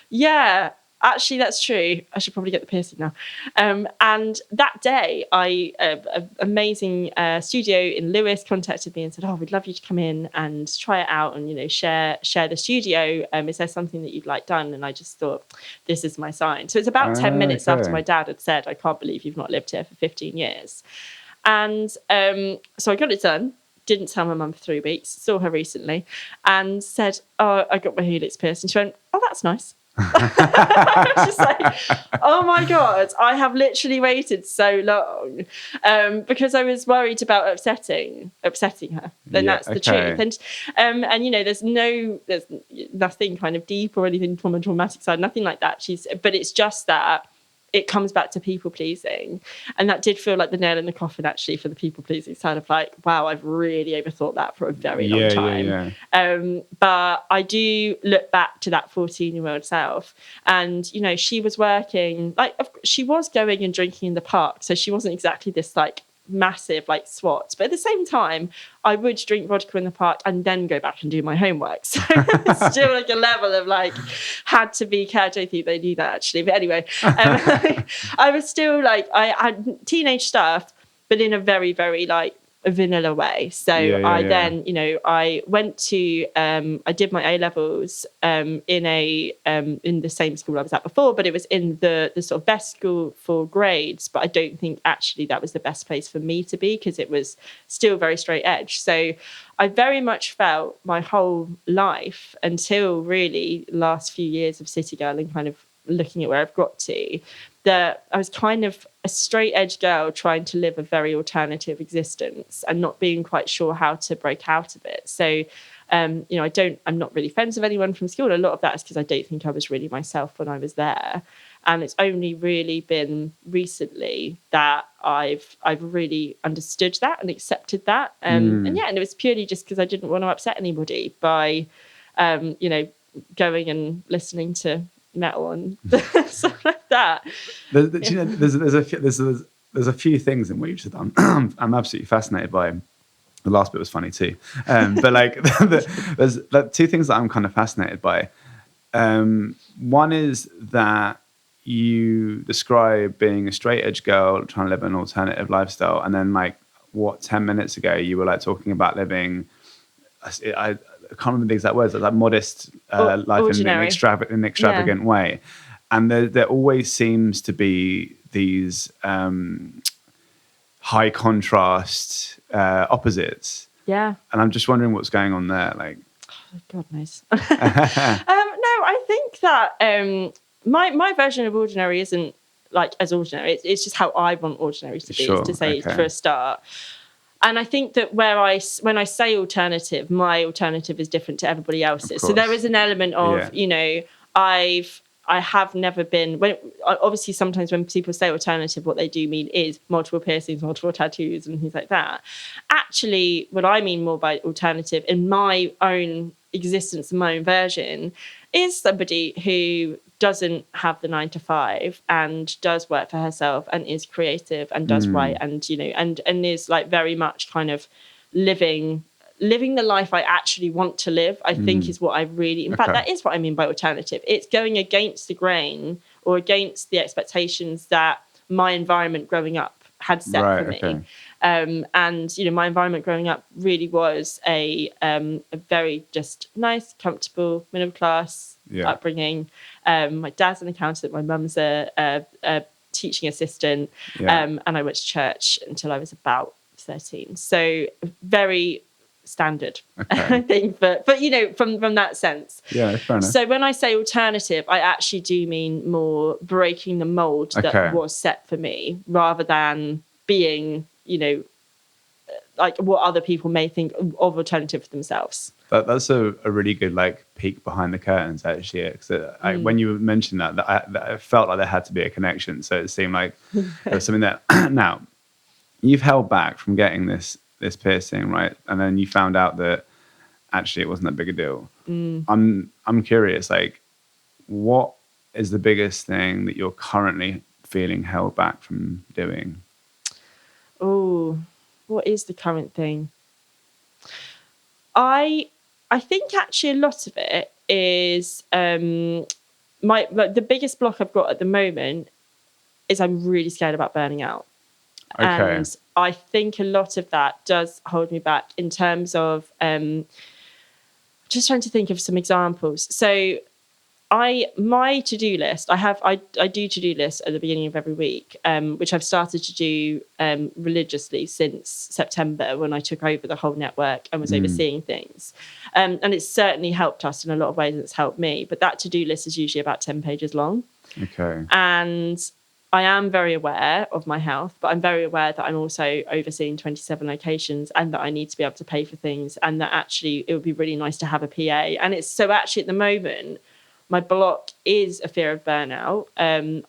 Speaker 1: yeah, Actually, that's true. I should probably get the piercing now. And that day, an amazing studio in Lewis contacted me and said, "Oh, we'd love you to come in and try it out and, share the studio. Is there something that you'd like done?" And I just thought, this is my sign. So it's about 10 minutes after my dad had said, "I can't believe you've not lived here for 15 years." And so I got it done. Didn't tell my mum for 3 weeks. Saw her recently and said, "Oh, I got my helix pierced." And she went, "Oh, that's nice." I was just like, oh my God, I have literally waited so long because I was worried about upsetting her. Then that's the truth. And there's nothing kind of deep or anything from a traumatic side, nothing like that. But it's just that it comes back to people pleasing. And that did feel like the nail in the coffin, actually, for the people pleasing side of like, wow, I've really overthought that for a very long time. But I do look back to that 14-year-old self. And, she was working, she was going and drinking in the park. So she wasn't exactly this like massive like swat, but at the same time I would drink vodka in the park and then go back and do my homework, so it's still like a level of like had to be care. I don't think they knew that actually, but anyway, I was still like, I had teenage stuff but in a very, very like a vanilla way. So then, I went to, I did my A-levels in the same school I was at before, but it was in the sort of best school for grades. But I don't think actually that was the best place for me to be because it was still very straight edge. So I very much felt my whole life until really last few years of City Girl and kind of looking at where I've got to, that I was kind of a straight edge girl trying to live a very alternative existence and not being quite sure how to break out of it. So, I'm not really friends with anyone from school. A lot of that is because I don't think I was really myself when I was there. And it's only really been recently that I've really understood that and accepted that. And it was purely just because I didn't want to upset anybody by, going and listening to metal and stuff like that.
Speaker 2: There's a few things in what you've just done. I'm absolutely fascinated by. The last bit was funny too, but like there's two things that I'm kind of fascinated by. One is that you describe being a straight edge girl trying to live an alternative lifestyle, and then like 10 minutes ago you were like talking about living. I can't remember the exact words, like modest life in an extravagant way. And there always seems to be these high contrast opposites. Yeah. And I'm just wondering what's going on there. Like,
Speaker 1: God knows. No, I think that my version of ordinary isn't like as ordinary. It's just how I want ordinary to be, to say for a start. And I think that when I say alternative, my alternative is different to everybody else's. So there is an element of, I have never been, obviously sometimes when people say alternative, what they do mean is multiple piercings, multiple tattoos and things like that. Actually, what I mean more by alternative in my own existence, my own version, is somebody who doesn't have the 9 to 5 and does work for herself and is creative and does write and and is like very much kind of living the life I actually want to live. I think is what I really, in fact, that is what I mean by alternative. It's going against the grain or against the expectations that my environment growing up had set for me. And my environment growing up really was a very just nice, comfortable, middle class upbringing. My dad's an accountant, my mum's a teaching assistant, and I went to church until I was about 13. So very standard, I think, but from that sense.
Speaker 2: Yeah, fair enough.
Speaker 1: So when I say alternative, I actually do mean more breaking the mold that was set for me, rather than being, like what other people may think of alternative for themselves.
Speaker 2: That's a really good like peek behind the curtains, actually. Because when you mentioned that I felt like there had to be a connection. So it seemed like there was something that now you've held back from getting this piercing, right? And then you found out that actually it wasn't that big a deal. I'm curious, like, what is the biggest thing that you're currently feeling held back from doing?
Speaker 1: Oh, what is the current thing? I think actually a lot of it is the biggest block I've got at the moment is I'm really scared about burning out.
Speaker 2: Okay.
Speaker 1: And I think a lot of that does hold me back in terms of just trying to think of some examples. So my to-do list, I do to-do lists at the beginning of every week, which I've started to do religiously since September, when I took over the whole network and was overseeing things. And it's certainly helped us in a lot of ways, and it's helped me. But that to-do list is usually about 10 pages long.
Speaker 2: Okay.
Speaker 1: And I am very aware of my health, but I'm very aware that I'm also overseeing 27 locations, and that I need to be able to pay for things, and that actually it would be really nice to have a PA. And it's so actually at the moment, my block is a fear of burnout. I'm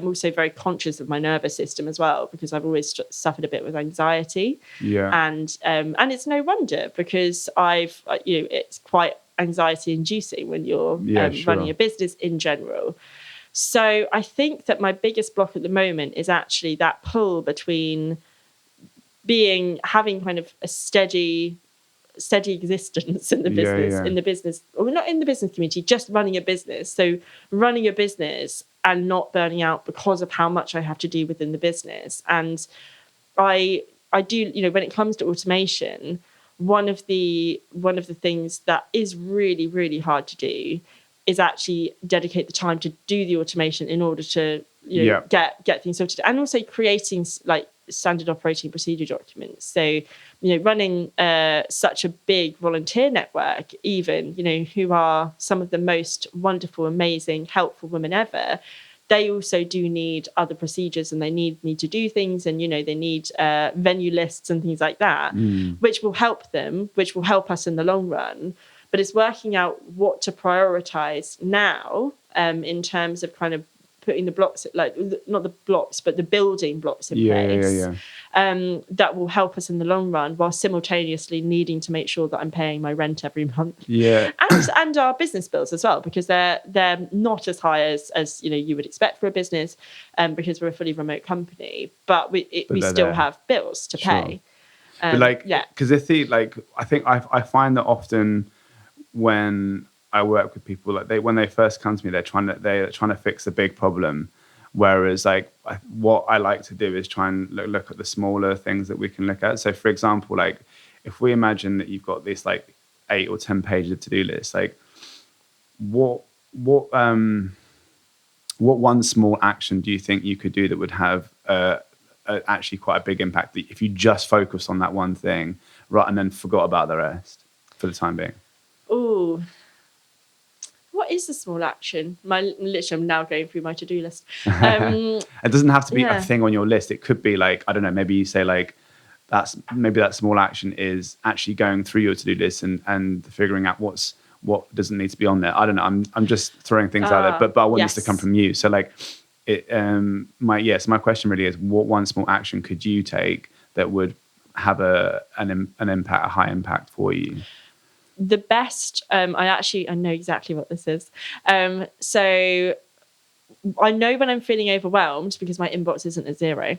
Speaker 1: also very conscious of my nervous system as well, because I've always suffered a bit with anxiety.
Speaker 2: Yeah.
Speaker 1: And it's no wonder, because it's quite anxiety inducing when you're running a business in general. So I think that my biggest block at the moment is actually that pull between having kind of a steady existence in the business, or not in the business community, just running a business. So running a business and not burning out because of how much I have to do within the business. And I do, when it comes to automation, one of the things that is really, really hard to do is actually dedicate the time to do the automation in order to get things sorted, and also creating like standard operating procedure documents. So running such a big volunteer network, even who are some of the most wonderful, amazing, helpful women ever, they also do need other procedures, and they need to do things, and they need venue lists and things like that, which will help them, which will help us in the long run. But it's working out what to prioritize now, in terms of kind of putting the blocks, like not the blocks, but the building blocks in place. That will help us in the long run, while simultaneously needing to make sure that I'm paying my rent every month.
Speaker 2: Yeah.
Speaker 1: And our business bills as well, because they're not as high as you would expect for a business, because we're a fully remote company, but we still have bills to pay.
Speaker 2: But because I think I find that often when I work with people, like when they first come to me, they're trying to fix a big problem. Whereas like what I like to do is try and look at the smaller things that we can look at. So for example, like if we imagine that you've got this like 8 or 10 pages of to-do list, like what one small action do you think you could do that would have actually quite a big impact, if you just focus on that one thing, right, and then forgot about the rest for the time being?
Speaker 1: Oh, what is a small action? I'm now going through my to-do list.
Speaker 2: It doesn't have to be a thing on your list. It could be like, I don't know, maybe you say like, that small action is actually going through your to-do list and figuring out what doesn't need to be on there. I don't know. I'm just throwing things out there, but I want this to come from you. So like, my question really is, what one small action could you take that would have an impact, a high impact for you?
Speaker 1: The best, I know exactly what this is. So I know when I'm feeling overwhelmed, because my inbox isn't at zero.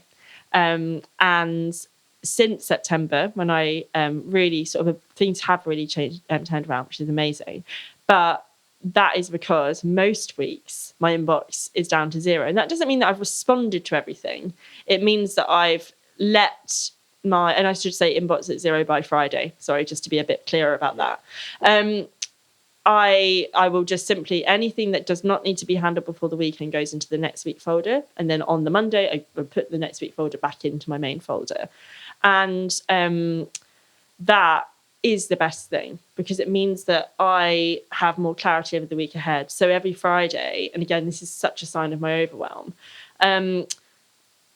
Speaker 1: And since September, when I really sort of, things have really changed, turned around, which is amazing. But that is because most weeks my inbox is down to zero. And that doesn't mean that I've responded to everything. It means that I've let and I should say inbox at zero by Friday. Sorry, just to be a bit clearer about that. I will just simply, anything that does not need to be handled before the weekend goes into the next week folder. And then on the Monday, I will put the next week folder back into my main folder. And that is the best thing, because it means that I have more clarity over the week ahead. So every Friday, and again, this is such a sign of my overwhelm,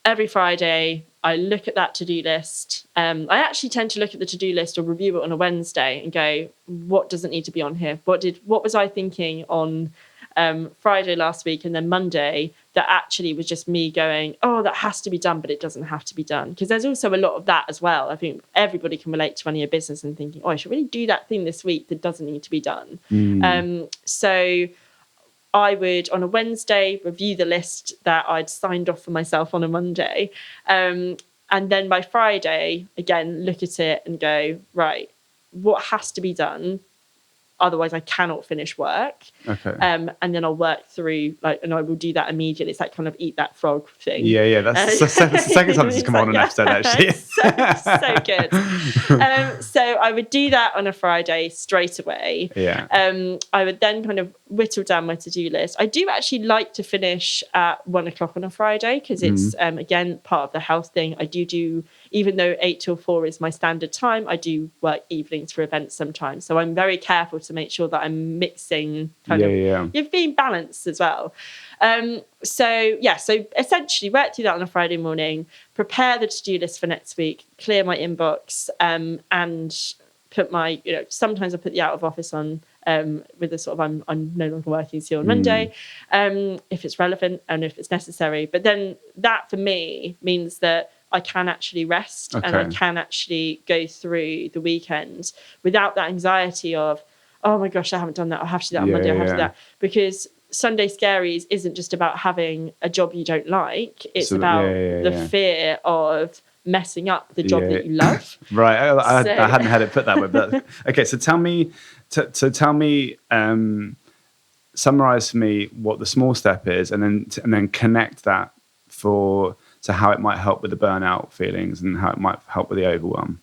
Speaker 1: every Friday, I look at that to-do list. I actually tend to look at the to-do list or review it on a Wednesday and go, what doesn't need to be on here? What was I thinking on Friday last week, and then Monday that actually was just me going, oh, that has to be done, but it doesn't have to be done. Because there's also a lot of that as well. I think everybody can relate to running a business and thinking, oh, I should really do that thing this week that doesn't need to be done. So I would, on a Wednesday, review the list that I'd signed off for myself on a Monday. And then by Friday, again, look at it and go, right, what has to be done? otherwise I cannot finish work.
Speaker 2: Okay.
Speaker 1: And then I'll work through and I will do that immediately. It's that kind of eat that frog thing.
Speaker 2: Yeah. That's the second time this has come on an episode, actually.
Speaker 1: so good. So I would do that on a Friday straight away.
Speaker 2: Yeah.
Speaker 1: I would then kind of whittle down my to-do list. I do actually like to finish at 1:00 on a Friday because it's, again, part of the health thing. I do, even though 8 till 4 is my standard time, I do work evenings for events sometimes. So I'm very careful to make sure that I'm mixing you're being balanced as well. So essentially work through that on a Friday morning, prepare the to-do list for next week, clear my inbox, and put my, sometimes I put the out of office on with the sort of I'm no longer working, see you on Monday, if it's relevant and if it's necessary. But then that for me means that I can actually rest and I can actually go through the weekend without that anxiety of, oh my gosh, I haven't done that. I'll have to do that on Monday. I'll have to do that. Because Sunday Scaries isn't just about having a job you don't like. It's about the fear of messing up the job that you love.
Speaker 2: Right. I hadn't had it put that way. But okay, so tell me, summarize for me what the small step is, and then connect that to how it might help with the burnout feelings and how it might help with the overwhelm.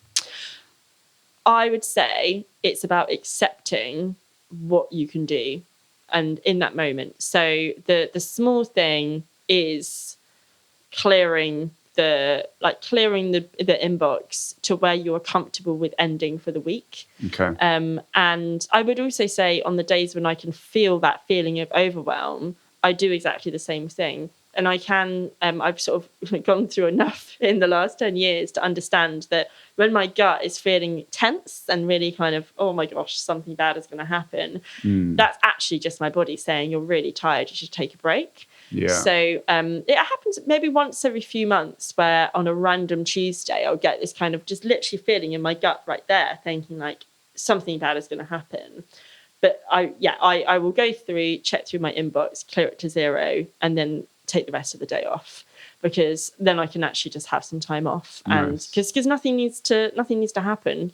Speaker 1: I would say it's about accepting what you can do and in that moment. So the small thing is clearing the inbox to where you are comfortable with ending for the week.
Speaker 2: Okay.
Speaker 1: And I would also say on the days when I can feel that feeling of overwhelm, I do exactly the same thing. And I can, I've sort of gone through enough in the last 10 years to understand that when my gut is feeling tense and really kind of, oh my gosh, something bad is going to happen, that's actually just my body saying, you're really tired, you should take a break.
Speaker 2: Yeah.
Speaker 1: So it happens maybe once every few months where on a random Tuesday, I'll get this kind of just literally feeling in my gut right there, thinking like something bad is going to happen. But I will go through, check through my inbox, clear it to 0, and then take the rest of the day off, because then I can actually just have some time off. And because nothing needs to happen.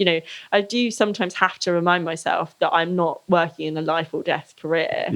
Speaker 1: I do sometimes have to remind myself that I'm not working in a life or death career,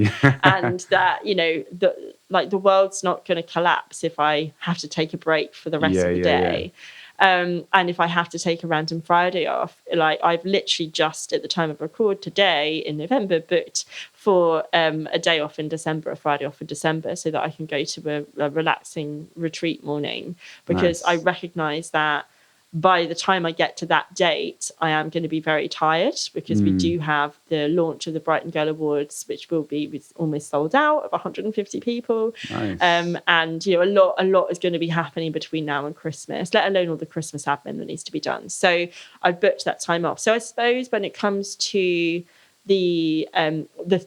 Speaker 1: and that the world's not going to collapse if I have to take a break for the rest of the day. And if I have to take a random Friday off, like I've literally just at the time of record today in November booked for a day off in December, a Friday off in December, so that I can go to a relaxing retreat morning, because I recognise that by the time I get to that date, I am going to be very tired, because we do have the launch of the Brighton Girl Awards, which will be almost sold out of 150 people.
Speaker 2: Nice.
Speaker 1: And a lot is going to be happening between now and Christmas, let alone all the Christmas admin that needs to be done. So I booked that time off. So I suppose when it comes to the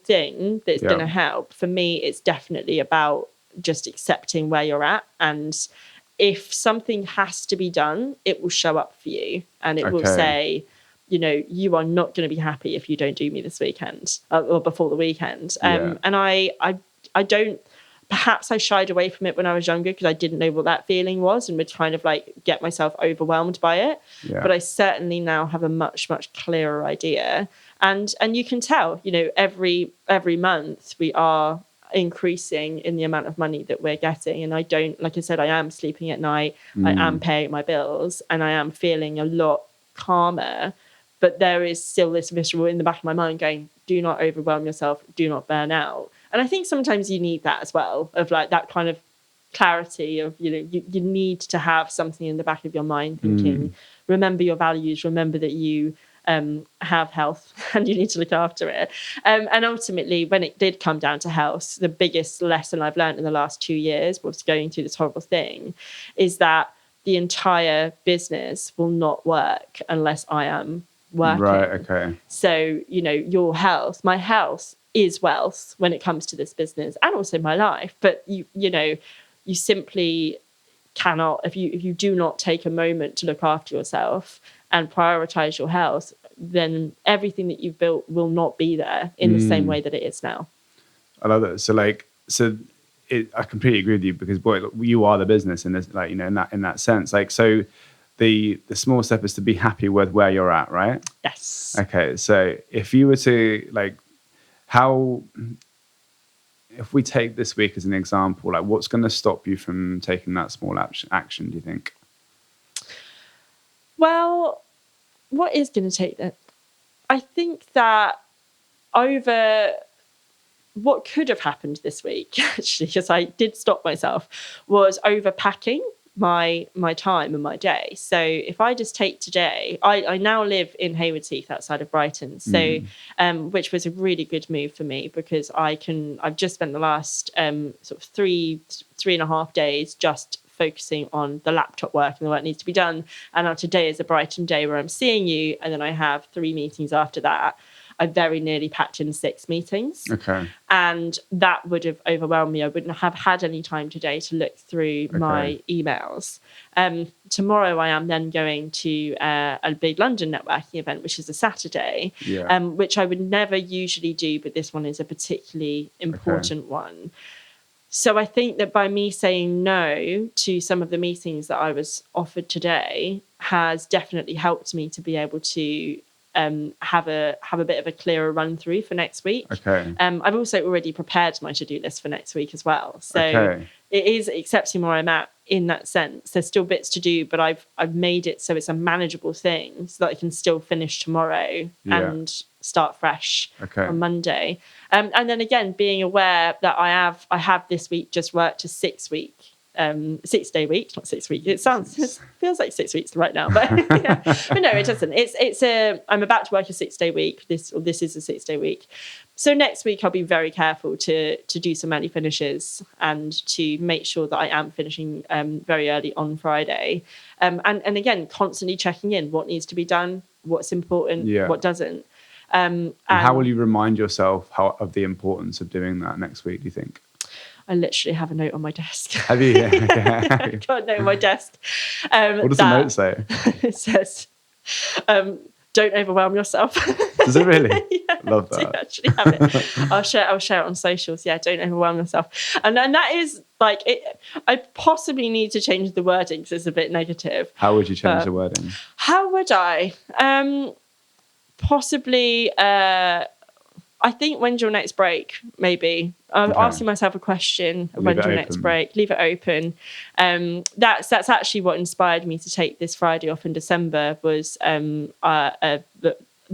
Speaker 1: thing that's going to help, for me, it's definitely about just accepting where you're at, and if something has to be done, it will show up for you, and it will say, you are not going to be happy if you don't do me this weekend or before the weekend. And I don't, perhaps I shied away from it when I was younger because I didn't know what that feeling was and would kind of like get myself overwhelmed by it. Yeah. But I certainly now have a much, much clearer idea. And you can tell, every month we are increasing in the amount of money that we're getting, and I don't, like I said, I am sleeping at night, I am paying my bills, and I am feeling a lot calmer, but there is still this visceral in the back of my mind going, do not overwhelm yourself, do not burn out. And I think sometimes you need that as well, of like that kind of clarity of, you need to have something in the back of your mind thinking, remember your values, remember that you have health and you need to look after it. And ultimately, when it did come down to health, the biggest lesson I've learned in the last 2 years was going through this horrible thing is that the entire business will not work unless I am working.
Speaker 2: Right, okay.
Speaker 1: So, your health, my health is wealth when it comes to this business and also my life. But, you simply cannot, if you do not take a moment to look after yourself and prioritize your health, then everything that you've built will not be there in the same way that it is now.
Speaker 2: I love that. I completely agree with you, because boy, you are the business in this, in that sense. So the small step is to be happy with where you're at, right?
Speaker 1: Yes.
Speaker 2: Okay, so if you were to like, if we take this week as an example, like what's going to stop you from taking that small action, do you think?
Speaker 1: Well, what is going to take that? I think that over what could have happened this week, actually, because I did stop myself, was overpacking my time and my day. So if I just take today, I now live in Haywards Heath outside of Brighton, so which was a really good move for me because I've just spent the last sort of three and a half days just focusing on the laptop work and the work that needs to be done. And now today is a Brighton day where I'm seeing you, and then I have 3 meetings after that. I very nearly packed in 6 meetings.
Speaker 2: Okay.
Speaker 1: And that would have overwhelmed me. I wouldn't have had any time today to look through my emails. Tomorrow I am then going to a big London networking event, which is a Saturday, which I would never usually do, but this one is a particularly important one. So I think that by me saying no to some of the meetings that I was offered today has definitely helped me to be able to have a bit of a clearer run through for next week.
Speaker 2: Okay.
Speaker 1: I've also already prepared my to-do list for next week as well. So it is accepting where I'm at in that sense. There's still bits to do, but I've made it so it's a manageable thing so that I can still finish tomorrow and start fresh on Monday. And then again, being aware that I have this week just worked a 6-day week, not 6 weeks. It feels like 6 weeks right now, but but no, it doesn't. I'm about to work a 6-day week. This is a 6-day week. So next week I'll be very careful to do some early finishes and to make sure that I am finishing very early on Friday. And again, constantly checking in what needs to be done, what's important, what doesn't.
Speaker 2: And how will you remind yourself of the importance of doing that next week, do you think?
Speaker 1: I literally have a note on my desk.
Speaker 2: Have you?
Speaker 1: I've got a note on my desk.
Speaker 2: What does the note say?
Speaker 1: It says, don't overwhelm yourself.
Speaker 2: Does it really?
Speaker 1: Yeah,
Speaker 2: love that.
Speaker 1: I do actually have it. I'll share it on socials. Yeah, don't overwhelm yourself. And that is like it. I possibly need to change the wording because it's a bit negative.
Speaker 2: How would you change the wording?
Speaker 1: How would I? Possibly. I think when's your next break? Maybe asking myself a question. When's your next break? Leave it open. That's actually what inspired me to take this Friday off in December. Was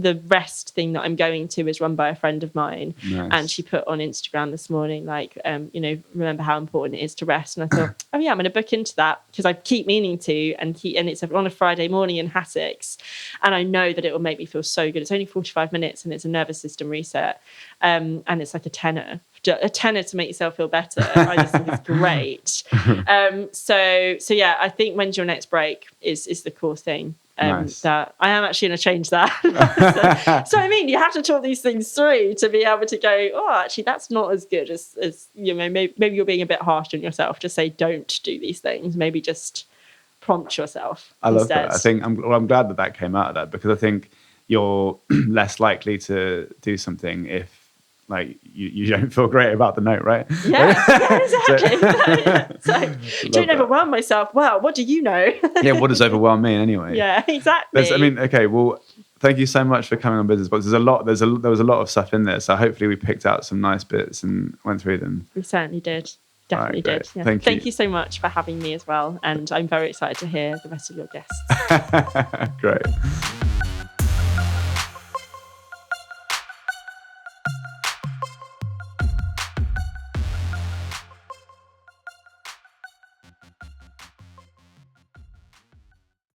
Speaker 1: the rest thing that I'm going to is run by a friend of mine, and she put on Instagram this morning, like, remember how important it is to rest. And I thought, I'm going to book into that because I keep meaning to, and it's on a Friday morning in Hassocks, and I know that it will make me feel so good. It's only 45 minutes, and it's a nervous system reset, and it's like a tenner to make yourself feel better. I just think it's great. So yeah, I think when's your next break is the core thing. That I am actually going to change that. so I mean, you have to talk these things through to be able to go, oh, actually, that's not as good as maybe you're being a bit harsh on yourself. Just say, don't do these things. Maybe just prompt yourself.
Speaker 2: I love that. I think I'm glad that came out of that, because I think you're less likely to do something if like you don't feel great about the note, right?
Speaker 1: Yeah, exactly. So don't overwhelm myself. Wow, what do you know?
Speaker 2: Yeah, what does overwhelm mean anyway?
Speaker 1: Yeah, exactly.
Speaker 2: Well, thank you so much for coming on Business Box. There was a lot of stuff in there, so hopefully we picked out some nice bits and went through them.
Speaker 1: We certainly did. Definitely did. Yeah. Thank you so much for having me as well, and I'm very excited to hear the rest of your guests.
Speaker 2: Great.